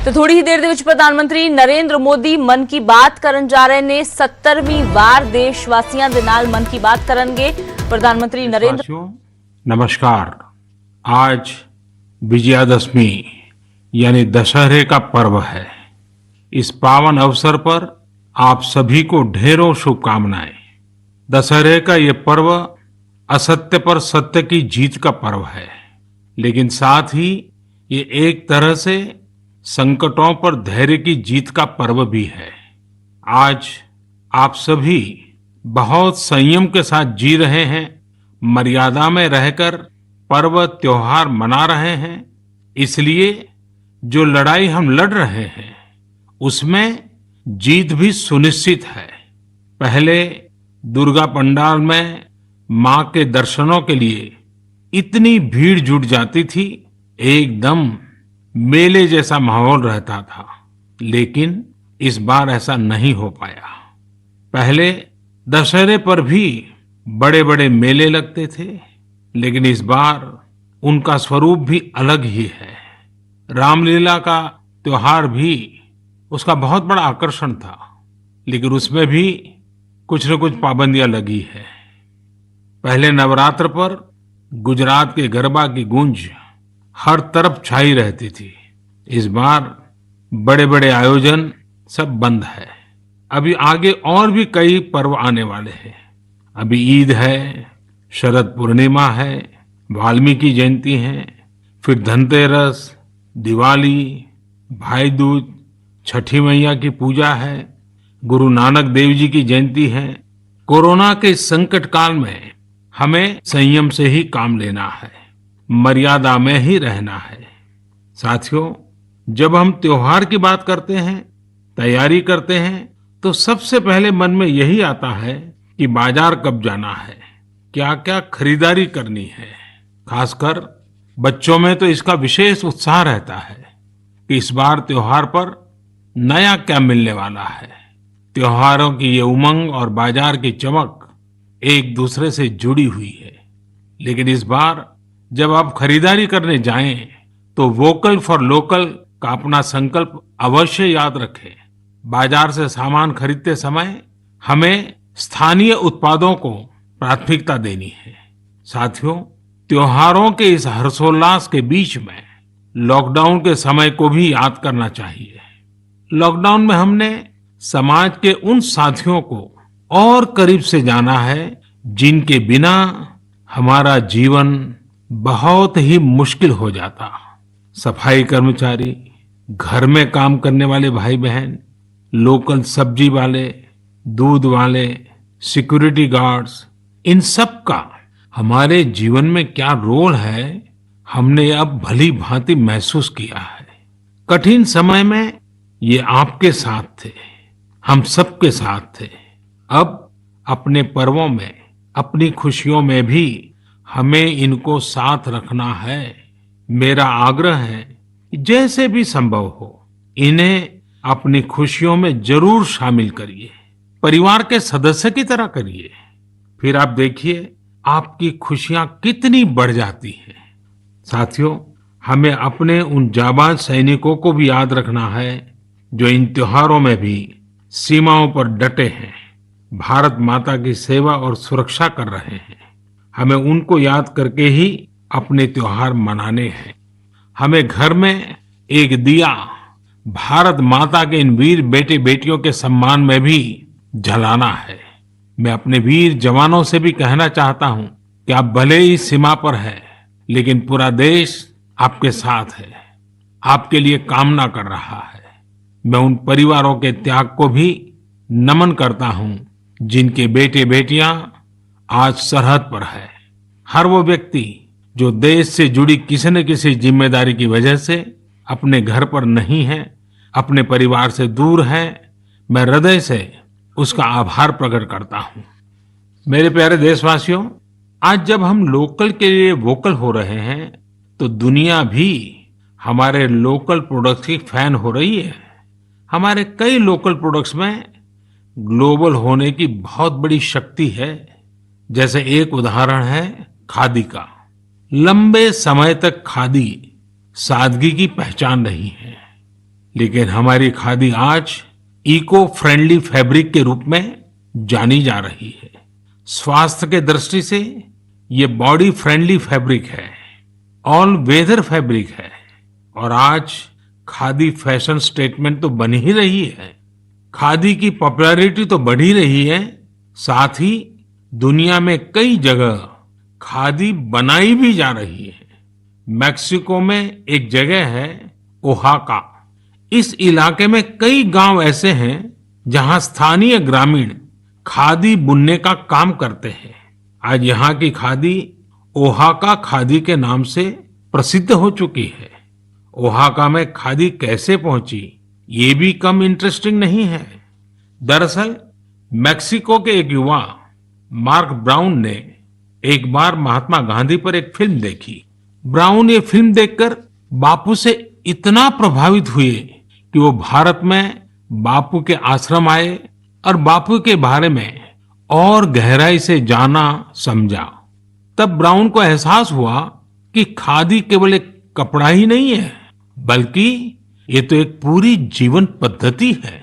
तो थोड़ी ही देर ਦੇ ਵਿੱਚ ਪ੍ਰਧਾਨਮੰਤਰੀ ਨਰਿੰਦਰ ਮੋਦੀ ਮਨ ਕੀ ਬਾਤ ਕਰਨ ਜਾ ਰਹੇ ਨੇ। 70ਵੀਂ ਵਾਰ ਦੇਸ਼ਵਾਸੀਆਂ ਦੇ ਨਾਲ ਮਨ ਕੀ ਬਾਤ ਕਰਨਗੇ प्रधानमंत्री नरेंद्र। नमस्कार। आज विजयादशमी यानी दशहरे का पर्व है। इस पावन अवसर पर आप सभी को ढेरों शुभकामनाएं। दशहरे का ये पर्व असत्य पर सत्य की जीत का पर्व है, लेकिन साथ ही ये एक तरह से संकटों पर धैर्य की जीत का पर्व भी है। आज आप सभी बहुत संयम के साथ जी रहे हैं, मर्यादा में रहकर पर्व त्योहार मना रहे हैं। इसलिए जो लड़ाई हम लड़ रहे हैं उसमें जीत भी सुनिश्चित है। पहले दुर्गा पंडाल में मां के दर्शनों के लिए इतनी भीड़ जुट जाती थी, एकदम मेले जैसा माहौल रहता था, लेकिन इस बार ऐसा नहीं हो पाया। पहले दशहरे पर भी बड़े बड़े मेले लगते थे, लेकिन इस बार उनका स्वरूप भी अलग ही है। रामलीला का त्योहार भी उसका बहुत बड़ा आकर्षण था, लेकिन उसमें भी कुछ न कुछ पाबंदियां लगी है। पहले नवरात्र पर गुजरात के गरबा की गूंज हर तरफ छाई रहती थी। इस बार बड़े बड़े आयोजन सब बंद है। अभी आगे और भी कई पर्व आने वाले हैं। अभी ईद है, शरद पूर्णिमा है, वाल्मीकि जयंती है, फिर धनतेरस, दिवाली, भाई दूज, छठी मैया की पूजा है, गुरु नानक देव जी की जयंती है। कोरोना के इस संकट काल में हमें संयम से ही काम लेना है, मर्यादा में ही रहना है। साथियों, जब हम त्योहार की बात करते हैं, तैयारी करते हैं, तो सबसे पहले मन में यही आता है कि बाजार कब जाना है, क्या क्या खरीदारी करनी है। खासकर बच्चों में तो इसका विशेष उत्साह रहता है कि इस बार त्योहार पर नया क्या मिलने वाला है। त्योहारों की ये उमंग और बाजार की चमक एक दूसरे से जुड़ी हुई है। लेकिन इस बार जब आप खरीदारी करने जाएं, तो वोकल फॉर लोकल का अपना संकल्प अवश्य याद रखें। बाजार से सामान खरीदते समय हमें स्थानीय उत्पादों को प्राथमिकता देनी है। साथियों, त्योहारों के इस हर्षोल्लास के बीच में लॉकडाउन के समय को भी याद करना चाहिए। लॉकडाउन में हमने समाज के उन साथियों को और करीब से जाना है जिनके बिना हमारा जीवन बहुत ही मुश्किल हो जाता। सफाई कर्मचारी, घर में काम करने वाले भाई बहन, लोकल सब्जी वाले, दूध वाले, सिक्योरिटी गार्ड्स, इन सब का हमारे जीवन में क्या रोल है, हमने अब भली भांति महसूस किया है। कठिन समय में ये आपके साथ थे, हम सबके साथ थे। अब अपने पर्वों में, अपनी खुशियों में भी हमें इनको साथ रखना है। मेरा आग्रह है कि जैसे भी संभव हो, इन्हें अपनी खुशियों में जरूर शामिल करिए, परिवार के सदस्य की तरह करिए। फिर आप देखिए आपकी खुशियां कितनी बढ़ जाती हैं। साथियों, हमें अपने उन जाबाज सैनिकों को भी याद रखना है जो इन त्योहारों में भी सीमाओं पर डटे हैं, भारत माता की सेवा और सुरक्षा कर रहे हैं। हमें उनको याद करके ही अपने त्योहार मनाने हैं। हमें घर में एक दिया भारत माता के इन वीर बेटे बेटियों के सम्मान में भी जलाना है। मैं अपने वीर जवानों से भी कहना चाहता हूं कि आप भले ही सीमा पर हैं, लेकिन पूरा देश आपके साथ है, आपके लिए कामना कर रहा है। मैं उन परिवारों के त्याग को भी नमन करता हूं जिनके बेटे बेटियां आज सरहद पर है। हर वो व्यक्ति जो देश से जुड़ी किसी न किसी जिम्मेदारी की वजह से अपने घर पर नहीं है, अपने परिवार से दूर है, मैं हृदय से उसका आभार प्रकट करता हूं। मेरे प्यारे देशवासियों, आज जब हम लोकल के लिए वोकल हो रहे हैं, तो दुनिया भी हमारे लोकल प्रोडक्ट्स की फैन हो रही है। हमारे कई लोकल प्रोडक्ट्स में ग्लोबल होने की बहुत बड़ी शक्ति है। जैसे एक उदाहरण है खादी का। लंबे समय तक खादी सादगी की पहचान रही है। लेकिन हमारी खादी आज इको फ्रेंडली फैब्रिक के रूप में जानी जा रही है। स्वास्थ्य के दृष्टि से ये बॉडी फ्रेंडली फैब्रिक है, ऑल वेदर फैब्रिक है और आज खादी फैशन स्टेटमेंट तो बन ही रही है। खादी की पॉपुलैरिटी तो बढ़ ही रही है, साथ ही दुनिया में कई जगह खादी बनाई भी जा रही है। मैक्सिको में एक जगह है ओहाका। इस इलाके में कई गांव ऐसे हैं जहां स्थानीय ग्रामीण खादी बुनने का काम करते हैं। आज यहाँ की खादी ओहाका खादी के नाम से प्रसिद्ध हो चुकी है। ओहाका में खादी कैसे पहुंची, ये भी कम इंटरेस्टिंग नहीं है। दरअसल मैक्सिको के एक युवा मार्क ब्राउन ने एक बार महात्मा गांधी पर एक फिल्म देखी। ब्राउन ये फिल्म देखकर बापू से इतना प्रभावित हुए कि वो भारत में बापू के आश्रम आए और बापू के बारे में और गहराई से जाना समझा। तब ब्राउन को एहसास हुआ कि खादी केवल एक कपड़ा ही नहीं है, बल्कि ये तो एक पूरी जीवन पद्धति है।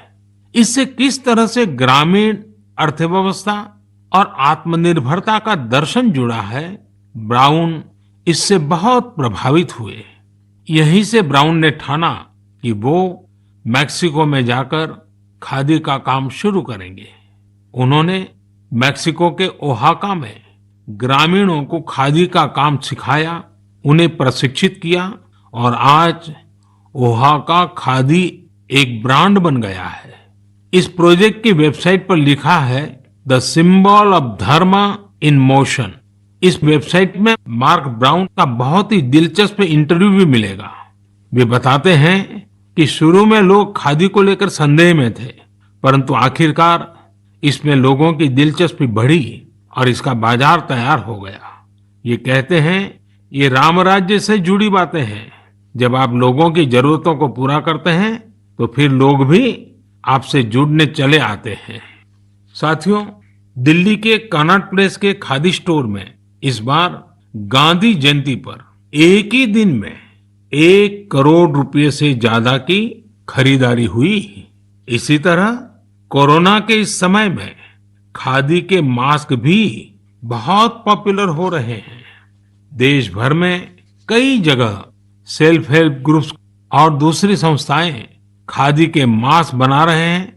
इससे किस तरह से ग्रामीण अर्थव्यवस्था और आत्मनिर्भरता का दर्शन जुड़ा है, ब्राउन इससे बहुत प्रभावित हुए। यहीं से ब्राउन ने ठाना कि वो मैक्सिको में जाकर खादी का काम शुरू करेंगे। उन्होंने मैक्सिको के ओहाका में ग्रामीणों को खादी का काम सिखाया, उन्हें प्रशिक्षित किया और आज ओहाका खादी एक ब्रांड बन गया है। इस प्रोजेक्ट की वेबसाइट पर लिखा है द सिंबल ऑफ धर्म इन मोशन। इस वेबसाइट में मार्क ब्राउन का बहुत ही दिलचस्प इंटरव्यू भी मिलेगा। वे बताते हैं कि शुरू में लोग खादी को लेकर संदेह में थे, परंतु आखिरकार इसमें लोगों की दिलचस्पी बढ़ी और इसका बाजार तैयार हो गया। ये कहते हैं ये राम राज्य से जुड़ी बातें हैं। जब आप लोगों की जरूरतों को पूरा करते हैं तो फिर लोग भी आपसे जुड़ने चले आते हैं। साथियों, दिल्ली के कनॉट प्लेस के खादी स्टोर में इस बार गांधी जयंती पर एक ही दिन में 1 करोड़ रुपए से ज्यादा की खरीदारी हुई। इसी तरह कोरोना के इस समय में खादी के मास्क भी बहुत पॉपुलर हो रहे हैं। देश भर में कई जगह सेल्फ हेल्प ग्रुप्स और दूसरी संस्थाएं खादी के मास्क बना रहे हैं।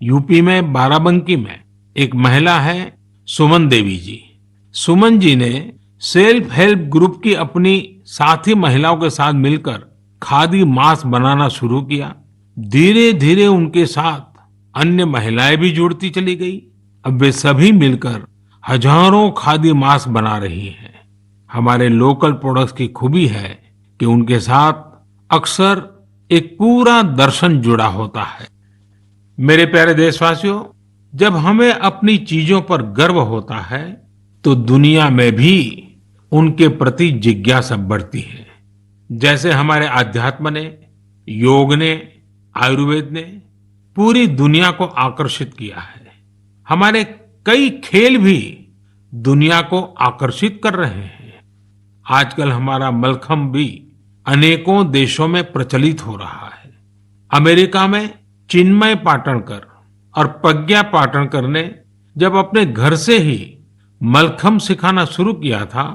यूपी में बाराबंकी में एक महिला है सुमन देवी जी। सुमन जी ने सेल्फ हेल्प ग्रुप की अपनी साथी महिलाओं के साथ मिलकर खादी मास्क बनाना शुरू किया। धीरे धीरे उनके साथ अन्य महिलाएं भी जुड़ती चली गई। अब वे सभी मिलकर हजारों खादी मास्क बना रही हैं। हमारे लोकल प्रोडक्ट्स की खूबी है कि उनके साथ अक्सर एक पूरा दर्शन जुड़ा होता है। मेरे प्यारे देशवासियों, जब हमें अपनी चीजों पर गर्व होता है तो दुनिया में भी उनके प्रति जिज्ञासा बढ़ती है। जैसे हमारे आध्यात्म ने, योग ने, आयुर्वेद ने पूरी दुनिया को आकर्षित किया है। हमारे कई खेल भी दुनिया को आकर्षित कर रहे हैं। आजकल हमारा मलखम्ब भी अनेकों देशों में प्रचलित हो रहा है। अमेरिका में चिन्मय पाटणकर और प्रज्ञा पाटणकर ने जब अपने घर से ही मलखम्ब सिखाना शुरू किया था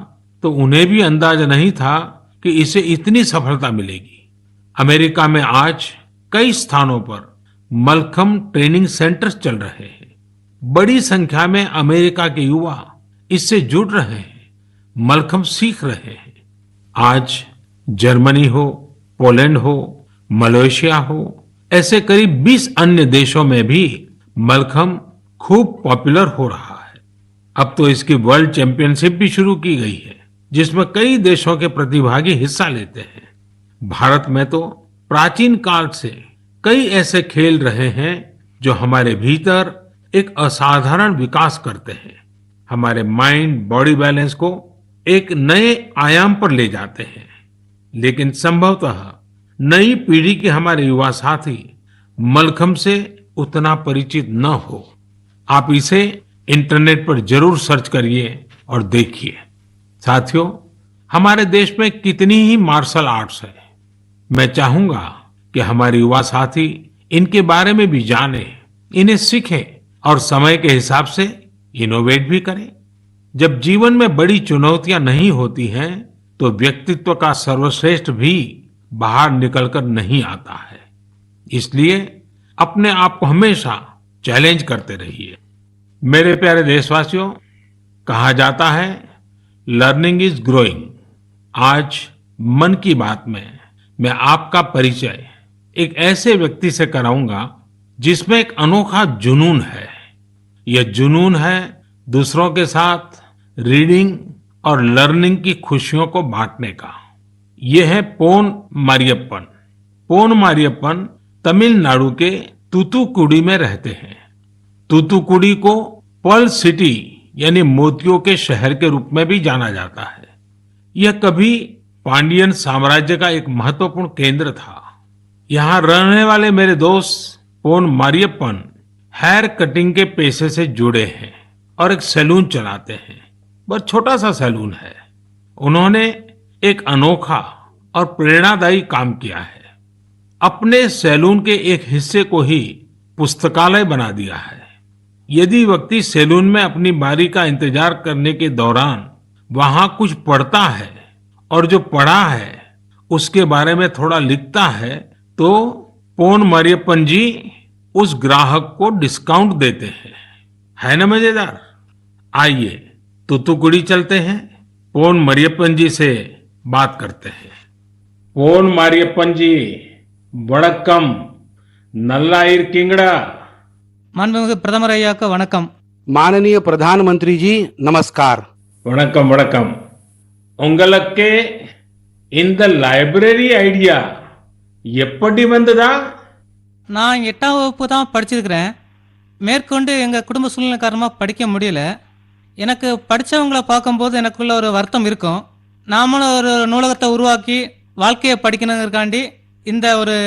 तो उन्हें भी अंदाजा नहीं था कि इसे इतनी सफलता मिलेगी। अमेरिका में आज कई स्थानों पर मलखम्ब ट्रेनिंग सेंटर्स चल रहे हैं। बड़ी संख्या में अमेरिका के युवा इससे जुड़ रहे हैं, मलखम्ब सीख रहे हैं। आज जर्मनी हो, पोलैंड हो, मलेशिया हो, ऐसे करीब 20 अन्य देशों में भी मलखम्ब खूब पॉपुलर हो रहा है। अब तो इसकी वर्ल्ड चैंपियनशिप भी शुरू की गई है, जिसमें कई देशों के प्रतिभागी हिस्सा लेते हैं। भारत में तो प्राचीन काल से कई ऐसे खेल रहे हैं जो हमारे भीतर एक असाधारण विकास करते हैं, हमारे माइंड बॉडी बैलेंस को एक नए आयाम पर ले जाते हैं। लेकिन संभवतः नई पीढ़ी के हमारे युवा साथी मलखम्ब से उतना परिचित न हो। आप इसे इंटरनेट पर जरूर सर्च करिए और देखिए। साथियों, हमारे देश में कितनी ही मार्शल आर्ट्स है। मैं चाहूंगा कि हमारे युवा साथी इनके बारे में भी जाने, इन्हें सीखें और समय के हिसाब से इनोवेट भी करें। जब जीवन में बड़ी चुनौतियां नहीं होती हैं, तो व्यक्तित्व का सर्वश्रेष्ठ भी बाहर निकलकर नहीं आता है। इसलिए अपने आप को हमेशा चैलेंज करते रहिए। मेरे प्यारे देशवासियों, कहा जाता है लर्निंग इज ग्रोइंग। आज मन की बात में मैं आपका परिचय एक ऐसे व्यक्ति से कराऊंगा जिसमें एक अनोखा जुनून है। यह जुनून है दूसरों के साथ रीडिंग और लर्निंग की खुशियों को बांटने का। यह है पोन मारियप्पन। पोन मारियप्पन तमिलनाडु के तूतुकुड़ी में रहते हैं। तूतुकुड़ी को पर्ल सिटी यानी मोतियों के शहर के रूप में भी जाना जाता है। यह कभी पांडियन साम्राज्य का एक महत्वपूर्ण केंद्र था। यहाँ रहने वाले मेरे दोस्त पोन मारियप्पन हेयर कटिंग के पेशे से जुड़े हैं और एक सैलून चलाते हैं। बहुत छोटा सा सैलून है। उन्होंने एक अनोखा और प्रेरणादायी काम किया है। अपने सैलून के एक हिस्से को ही पुस्तकालय बना दिया है। यदि व्यक्ति सैलून में अपनी बारी का इंतजार करने के दौरान वहां कुछ पढ़ता है और जो पढ़ा है उसके बारे में थोड़ा लिखता है, तो पोन मारियप्पन जी उस ग्राहक को डिस्काउंट देते हैं। है ना मजेदार? आइए तूतुकुड़ी चलते हैं, पोन मारियप्पन जी से बात करते हैं। पोन मारियप्पन जी, वणक्कम, नल्ला इरकिंगड़ा। மாண்புமிகு பிரதமர் ஐயாவுக்கு வணக்கம். माननीय प्रधानमंत्री जी नमस्कार. वणक्कम वणक्कम. உங்களுக்கு இந்த லைப்ரரி ஐடியா எப்படி வந்ததா? நான் 8ஆம் வகுப்பு தான் படிச்சிருக்கிறேன். மேற்கொண்டு எங்கள் குடும்ப சூழ்நிலை காரணமாக படிக்க முடியல. எனக்கு படித்தவங்களை பார்க்கும்போது எனக்குள்ள ஒரு வருத்தம் இருக்கும். நாமளும் ஒரு நூலகத்தை உருவாக்கி வாழ்க்கையை படிக்கணுங்கிறக்காண்டி இந்த ஒரு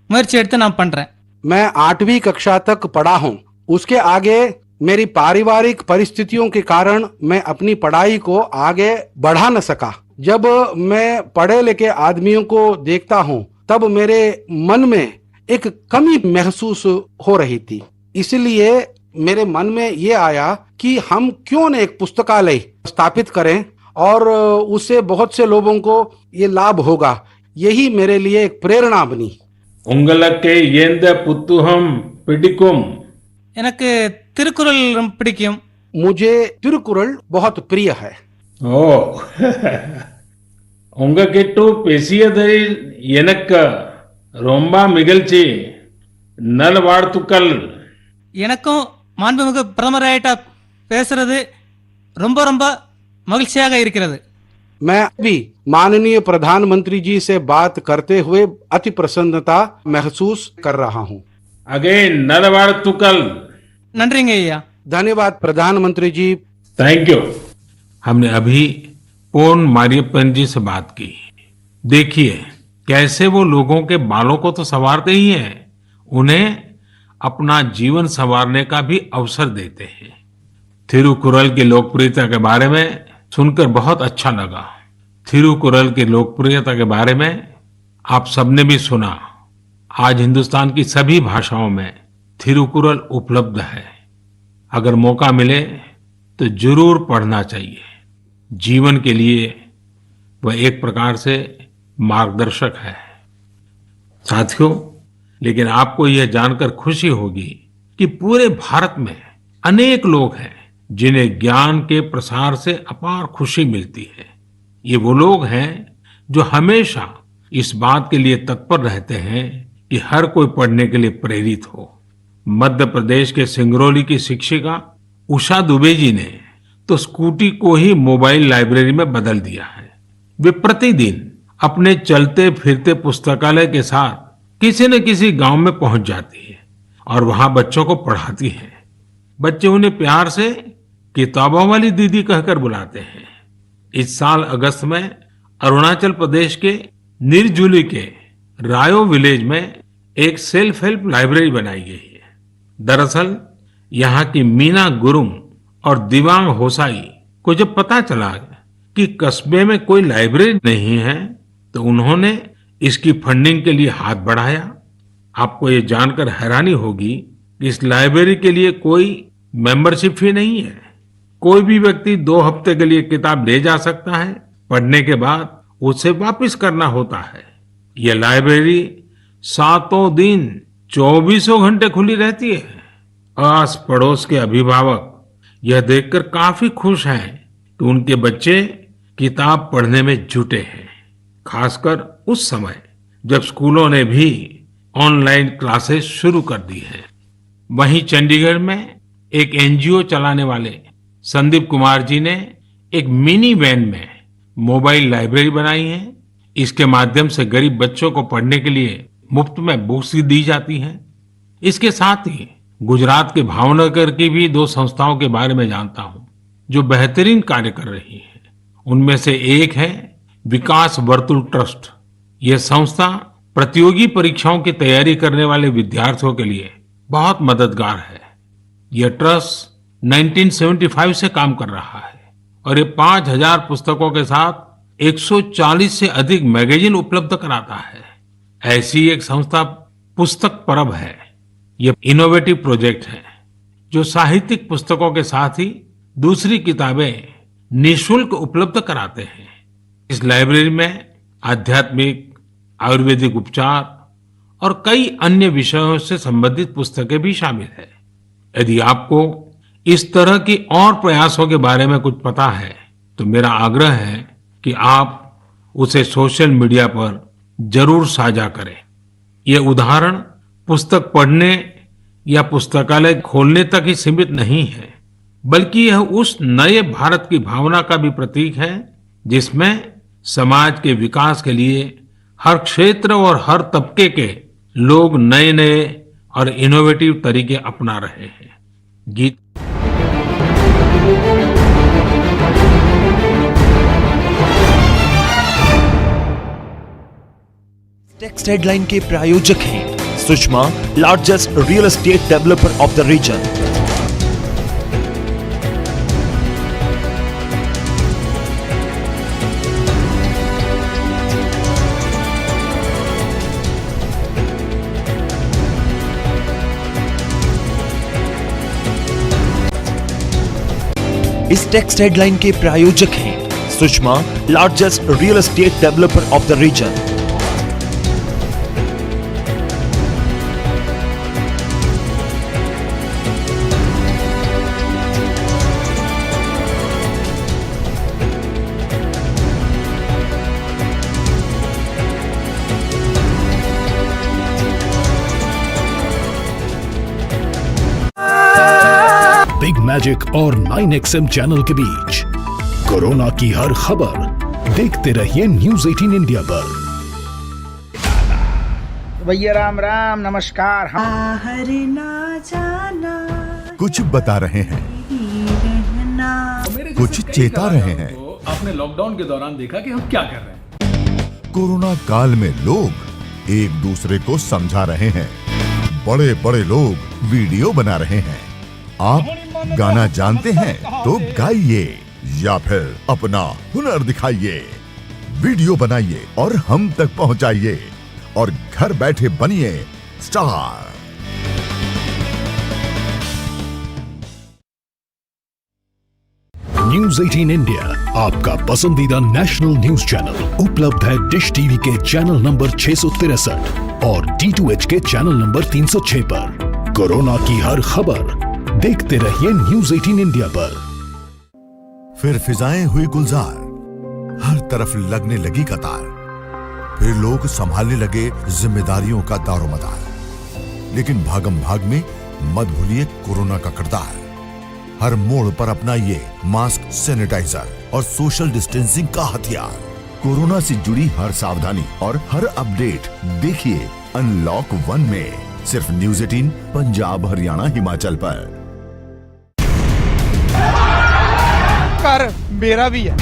முயற்சி எடுத்து நான் பண்ணுறேன். मैं 8वीं कक्षा तक पढ़ा हूँ. उसके आगे मेरी पारिवारिक परिस्थितियों के कारण मैं अपनी पढ़ाई को आगे बढ़ा न सका. जब मैं पढ़े लिखे आदमियों को देखता हूँ तब मेरे मन में एक कमी महसूस हो रही थी. इसलिए मेरे मन में ये आया कि हम क्यों न एक पुस्तकालय स्थापित करें और उससे बहुत से लोगों को ये लाभ होगा. यही मेरे लिए एक प्रेरणा बनी. உங்களுக்கு எந்த புத்தகம் பிடிக்கும்? எனக்கு திருக்குறள் ரொம்ப பிடிக்கும். मुझे तिरुकुरल बहुत प्रिय है. ஓ, உங்ககிட்ட பேசியதில் எனக்கு ரொம்ப மகிழ்ச்சி. நல்வாழ்த்துக்கள். எனக்கும் மாண்புமிகு பிரதமர் ஐயாட்ட பேசுறது ரொம்ப ரொம்ப மகிழ்ச்சியாக இருக்கிறது. मैं भी माननीय प्रधानमंत्री जी से बात करते हुए अति प्रसन्नता महसूस कर रहा हूँ. अगेन नलवाड़तुकल. நன்றிங்க ஐயா. धन्यवाद प्रधानमंत्री जी. Thank you. हमने अभी पोन मारियप्पन जी से बात की. देखिए कैसे वो लोगों के बालों को तो संवारते ही हैं, उन्हें अपना जीवन संवारने का भी अवसर देते हैं. थिरुकुरल की लोकप्रियता के बारे में सुनकर बहुत अच्छा लगा. थिरुकुरल की लोकप्रियता के बारे में आप सबने भी सुना. आज हिंदुस्तान की सभी भाषाओं में थिरुकुरल उपलब्ध है. अगर मौका मिले तो जरूर पढ़ना चाहिए. जीवन के लिए वह एक प्रकार से मार्गदर्शक है. साथियों, लेकिन आपको यह जानकर खुशी होगी कि पूरे भारत में अनेक लोग हैं जिन्हें ज्ञान के प्रसार से अपार खुशी मिलती है. ये वो लोग हैं जो हमेशा इस बात के लिए तत्पर रहते हैं कि हर कोई पढ़ने के लिए प्रेरित हो. मध्य प्रदेश के सिंगरौली की शिक्षिका उषा दुबे जी ने तो स्कूटी को ही मोबाइल लाइब्रेरी में बदल दिया है. वे प्रतिदिन अपने चलते फिरते पुस्तकालय के साथ किसी न किसी गांव में पहुंच जाती है और वहां बच्चों को पढ़ाती है. बच्चे उन्हें प्यार से किताबों वाली दीदी कहकर बुलाते हैं. इस साल अगस्त में अरुणाचल प्रदेश के निरजुली के रायो विलेज में एक सेल्फ हेल्प लाइब्रेरी बनाई गई है. दरअसल यहाँ की मीना गुरुंग और दिवांग होसाई को जब पता चला कि कस्बे में कोई लाइब्रेरी नहीं है, तो उन्होंने इसकी फंडिंग के लिए हाथ बढ़ाया। आपको ये जानकर हैरानी होगी कि इस लाइब्रेरी के लिए कोई मेंबरशिप फी नहीं है। कोई भी व्यक्ति 2 हफ्ते के लिए किताब ले जा सकता है, पढ़ने के बाद उसे वापस करना होता है। ये लाइब्रेरी 7 दिन 24 घंटे खुली रहती है। आस पड़ोस के अभिभावक यह देखकर काफी खुश हैं कि उनके बच्चे किताब पढ़ने में जुटे हैं, खासकर उस समय जब स्कूलों ने भी ऑनलाइन क्लासेस शुरू कर दी है। वहीं चंडीगढ़ में एक एनजीओ चलाने वाले संदीप कुमार जी ने एक मिनी वैन में मोबाइल लाइब्रेरी बनाई है। इसके माध्यम से गरीब बच्चों को पढ़ने के लिए मुफ्त में बुक्स दी जाती हैं। इसके साथ ही गुजरात के भावनगर की भी 2 संस्थाओं के बारे में जानता हूं जो बेहतरीन कार्य कर रही है। उनमें से एक है विकास वर्तुल ट्रस्ट। यह संस्था प्रतियोगी परीक्षाओं की तैयारी करने वाले विद्यार्थियों के लिए बहुत मददगार है। यह ट्रस्ट 1975 से काम कर रहा है और ये 5000 पुस्तकों के साथ 140 से अधिक मैगजीन उपलब्ध कराता है। ऐसी एक संस्था पुस्तक परब है। यह इनोवेटिव प्रोजेक्ट है जो साहित्यिक पुस्तकों के साथ ही दूसरी किताबें निःशुल्क उपलब्ध कराते हैं। इस लाइब्रेरी में आध्यात्मिक, आयुर्वेदिक उपचार और कई अन्य विषयों से संबंधित पुस्तकें भी शामिल है। यदि आपको इस तरह की और प्रयासों के बारे में कुछ पता है तो मेरा आग्रह है कि आप उसे सोशल मीडिया पर जरूर साझा करें। ये उदाहरण पुस्तक पढ़ने या पुस्तकालय खोलने तक ही सीमित नहीं है, बल्कि यह उस नए भारत की भावना का भी प्रतीक है जिसमें समाज के विकास के लिए हर क्षेत्र और हर तबके के लोग नए नए और इनोवेटिव तरीके अपना रहे हैं। गीत टेक्स्ट हेडलाइन के प्रायोजक हैं Sushma, largest real estate developer of the region. इस टेक्स्ट हेडलाइन के प्रायोजक हैं Sushma, largest real estate developer of the region. Big magic और 9XM चैनल के बीच कोरोना की हर खबर देखते रहिए न्यूज़ 18 इंडिया पर। भैया राम राम नमस्कार। बाहर ना जाना, कुछ बता रहे हैं, कुछ चेता रहे हैं। आपने लॉकडाउन के दौरान देखा कि हम क्या कर रहे हैं। कोरोना काल में लोग एक दूसरे को समझा रहे हैं। बड़े बड़े लोग वीडियो बना रहे हैं। आप गाना जानते हैं तो गाइए या फिर अपना हुनर दिखाइए। वीडियो बनाइए और हम तक पहुंचाइए और घर बैठे बनिए स्टार। न्यूज़ 18 इंडिया आपका पसंदीदा नेशनल न्यूज चैनल उपलब्ध है डिश टीवी के चैनल नंबर 663 और D2H के चैनल नंबर 306 पर। कोरोना की हर खबर देखते रहिए न्यूज़ 18 इंडिया पर। फिर फिजाएं हुई गुलजार, हर तरफ लगने लगी कतार। फिर लोग संभालने लगे जिम्मेदारियों का दारोमदार। लेकिन भागम भाग में मत भूलिए कोरोना का किरदार। हर मोड़ पर अपनाइए मास्क, सैनिटाइजर और सोशल डिस्टेंसिंग का हथियार। कोरोना से जुड़ी हर सावधानी और हर अपडेट देखिए अनलॉक 1 में, सिर्फ न्यूज़ 18 पंजाब, हरियाणा, हिमाचल पर। घर मेरा भी है,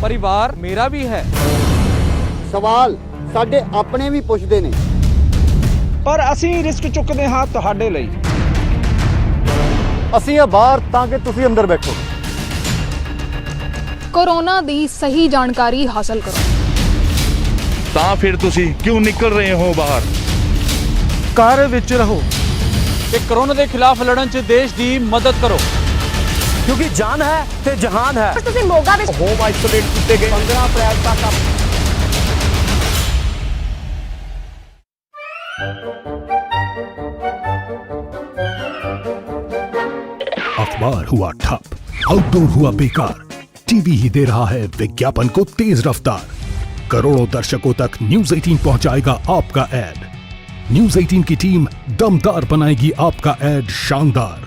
परिवार मेरा भी है। सवाल साडे अपने भी पुछदे ने, पर ਅਸੀਂ ਰਿਸਕ ਚੁੱਕਦੇ ਹਾਂ ਤੁਹਾਡੇ ਲਈ। ਅਸੀਂ ਆ ਬਾਹਰ ਤਾਂ ਕਿ ਤੁਸੀਂ ਅੰਦਰ ਬੈਠੋ। कोरोना दी सही जानकारी हासिल करो। ਤਾਂ ਫਿਰ ਤੁਸੀਂ ਕਿਉਂ ਨਿਕਲ ਰਹੇ ਹੋ ਬਾਹਰ? ਘਰ ਵਿੱਚ ਰਹੋ ਤੇ ਕਰੋਨਾ ਦੇ ਖਿਲਾਫ ਲੜਨ 'ਚ ਦੇਸ਼ ਦੀ ਮਦਦ ਕਰੋ, ਕਿਉਂਕਿ ਜਾਨ ਹੈ ਤੇ ਜਹਾਨ ਹੈ। ਤੁਸੀਂ ਮੋਗਾ ਵਿੱਚ ਹੋਮ ਆਈਸੋਲੇਟ ਕੀਤੇ ਗਏ 15 ਅਪ੍ਰੈਲ ਤੱਕ अखबार हुआ ठप, आउटडोर हुआ बेकार, टीवी ही दे रहा है विज्ञापन को तेज रफ्तार। करोड़ों दर्शकों तक न्यूज 18 पहुंचाएगा आपका एड। न्यूज 18 की टीम दमदार बनाएगी आपका एड शानदार।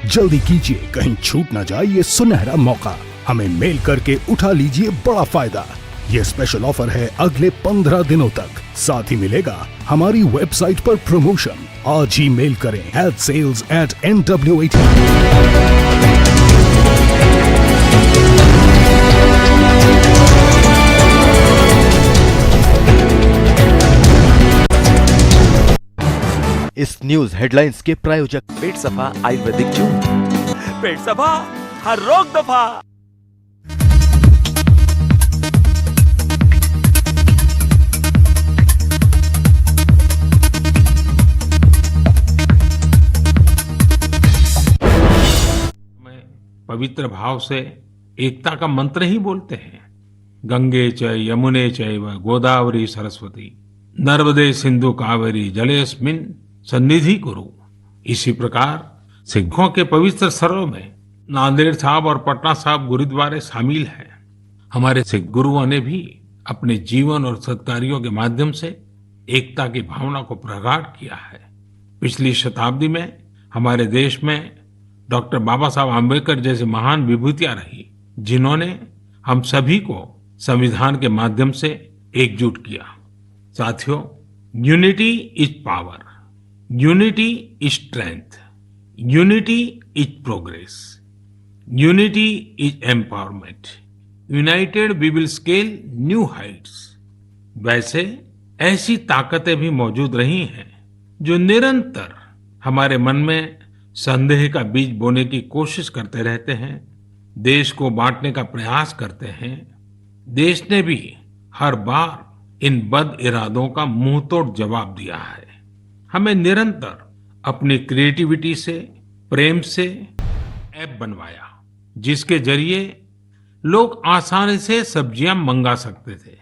जल्दी कीजिए, कहीं छूट ना जाए ये सुनहरा मौका। हमें मेल करके उठा लीजिए बड़ा फायदा। ये स्पेशल ऑफर है अगले 15 दिनों तक। साथ ही मिलेगा हमारी वेबसाइट पर प्रमोशन। आज ही मेल करें sales@nw18। इस न्यूज हेडलाइंस के प्रायोजक पेट सफा आयुर्वेदिक चूर्ण। पेट सफा, हर रोग दफा। पवित्र भाव से एकता का मंत्र ही बोलते हैं। गंगे च यमुने चैव गोदावरी सरस्वती नर्मदे सिंधु कावेरी जलेस्मिन सन्निधि कुरु। इसी प्रकार सिखों के पवित्र स्थलों में नांदेड़ साहब और पटना साहब गुरुद्वारे शामिल हैं। हमारे सिख गुरुओं ने भी अपने जीवन और सत्कार्यों के माध्यम से एकता की भावना को प्रगाढ़ किया है। पिछली शताब्दी में हमारे देश में डॉक्टर बाबा साहब आम्बेडकर जैसी महान विभूतियां रही, जिन्होंने हम सभी को संविधान के माध्यम से एकजुट किया। साथियों, unity is power, unity is strength, unity is progress, unity is empowerment. United we will scale new heights. वैसे ऐसी ताकतें भी मौजूद रही हैं जो निरंतर हमारे मन में संदेह का बीज बोने की कोशिश करते रहते हैं, देश को बांटने का प्रयास करते हैं। देश ने भी हर बार इन बद इरादों का मुंहतोड़ जवाब दिया है। हमें निरंतर अपनी क्रिएटिविटी से, प्रेम से ऐप बनवाया, जिसके जरिए लोग आसानी से सब्जियां मंगा सकते थे।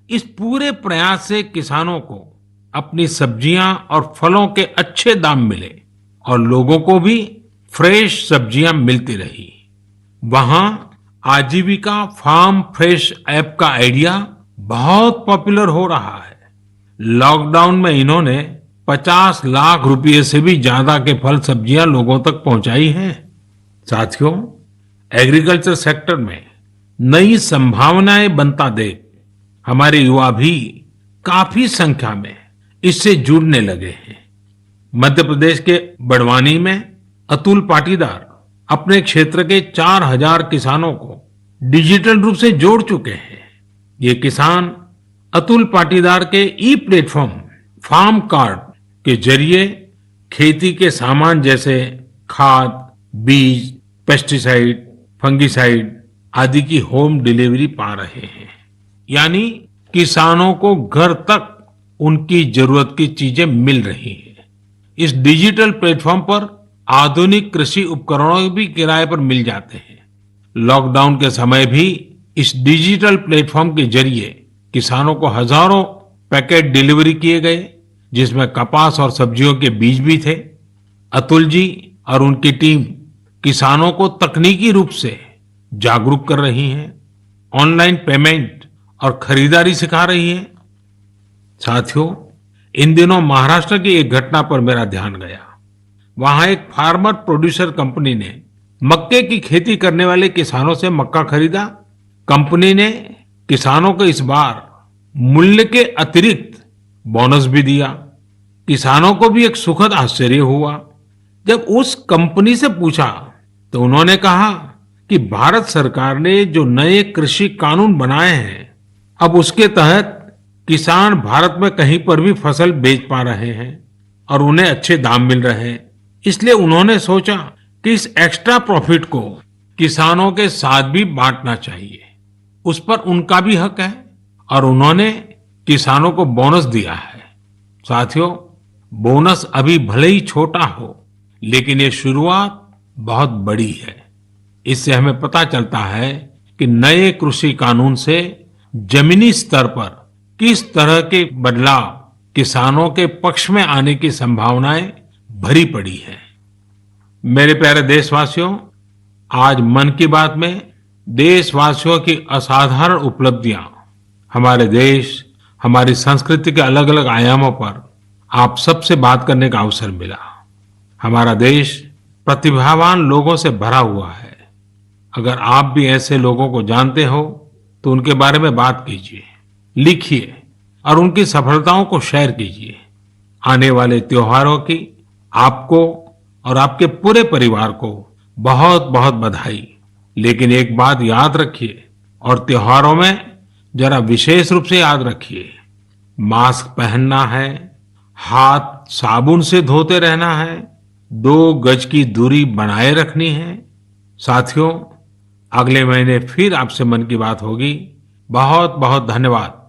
इस पूरे प्रयास से किसानों को अपनी सब्जियां और फलों के अच्छे दाम मिले और लोगों को भी फ्रेश सब्जियां मिलती रही। वहां आजीविका फार्म फ्रेश ऐप का आइडिया बहुत पॉपुलर हो रहा है। लॉकडाउन में इन्होंने 50 लाख रुपए से भी ज्यादा के फल सब्जियां लोगों तक पहुंचाई हैं। साथियों, एग्रीकल्चर सेक्टर में नई संभावनाएं बनता देख हमारे युवा भी काफी संख्या में इससे जुड़ने लगे हैं। मध्य प्रदेश के बड़वानी में अतुल पाटीदार अपने क्षेत्र के 4000 किसानों को डिजिटल रूप से जोड़ चुके हैं। ये किसान अतुल पाटीदार के ई प्लेटफॉर्म फार्म कार्ड के जरिए खेती के सामान जैसे खाद, बीज, पेस्टिसाइड, फंगिसाइड आदि की होम डिलीवरी पा रहे हैं। यानी किसानों को घर तक उनकी जरूरत की चीजें मिल रही हैं। इस डिजिटल प्लेटफॉर्म पर आधुनिक कृषि उपकरणों भी किराए पर मिल जाते हैं। लॉकडाउन के समय भी इस डिजिटल प्लेटफॉर्म के जरिए किसानों को हजारों पैकेट डिलीवरी किए गए, जिसमें कपास और सब्जियों के बीज भी थे। अतुल जी और उनकी टीम किसानों को तकनीकी रूप से जागरूक कर रही है, ऑनलाइन पेमेंट और खरीदारी सिखा रही है। साथियों, इन दिनों महाराष्ट्र की एक घटना पर मेरा ध्यान गया। वहां एक फार्मर प्रोड्यूसर कंपनी ने मक्के की खेती करने वाले किसानों से मक्का खरीदा। कंपनी ने किसानों को इस बार मूल्य के अतिरिक्त बोनस भी दिया। किसानों को भी एक सुखद आश्चर्य हुआ। जब उस कंपनी से पूछा तो उन्होंने कहा कि भारत सरकार ने जो नए कृषि कानून बनाए हैं, अब उसके तहत किसान भारत में कहीं पर भी फसल बेच पा रहे हैं और उन्हें अच्छे दाम मिल रहे हैं। इसलिए उन्होंने सोचा कि इस एक्स्ट्रा प्रॉफिट को किसानों के साथ भी बांटना चाहिए। उस पर उनका भी हक है और उन्होंने किसानों को बोनस दिया है। साथियों, बोनस अभी भले ही छोटा हो, लेकिन ये शुरुआत बहुत बड़ी है। इससे हमें पता चलता है कि नए कृषि कानून से जमीनी स्तर पर किस तरह के बदलाव किसानों के पक्ष में आने की संभावनाएं भरी पड़ी है। मेरे प्यारे देशवासियों, आज मन की बात में देशवासियों की असाधारण उपलब्धियां, हमारे देश, हमारी संस्कृति के अलग अलग आयामों पर आप सबसे बात करने का अवसर मिला। हमारा देश प्रतिभावान लोगों से भरा हुआ है। अगर आप भी ऐसे लोगों को जानते हो तो उनके बारे में बात कीजिए, लिखिए और उनकी सफलताओं को शेयर कीजिए। आने वाले त्योहारों की आपको और आपके पूरे परिवार को बहुत बहुत बधाई। लेकिन एक बात याद रखिए और त्योहारों में जरा विशेष रूप से याद रखिए, मास्क पहनना है, हाथ साबुन से धोते रहना है, 2 गज की दूरी बनाए रखनी है। साथियों, अगले महीने फिर आपसे मन की बात होगी। बहुत बहुत धन्यवाद।